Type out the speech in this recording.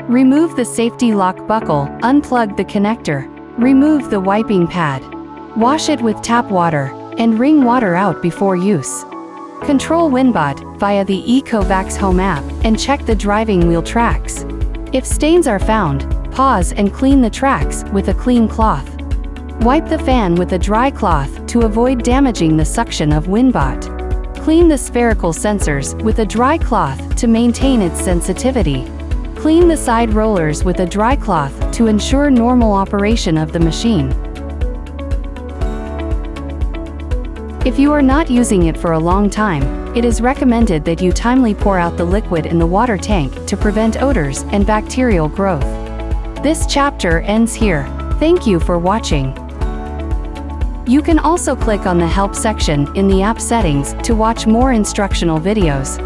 Remove the safety lock buckle, unplug the connector. Remove the wiping pad. Wash it with tap water, and wring water out before use. Control WINBOT via the EcoVax Home app, and check the driving wheel tracks. If stains are found, pause and clean the tracks with a clean cloth. Wipe the fan with a dry cloth to avoid damaging the suction of WINBOT. Clean the spherical sensors with a dry cloth to maintain its sensitivity. Clean the side rollers with a dry cloth to ensure normal operation of the machine. If you are not using it for a long time, it is recommended that you timely pour out the liquid in the water tank to prevent odors and bacterial growth. This chapter ends here. Thank you for watching. You can also click on the Help section in the app settings to watch more instructional videos.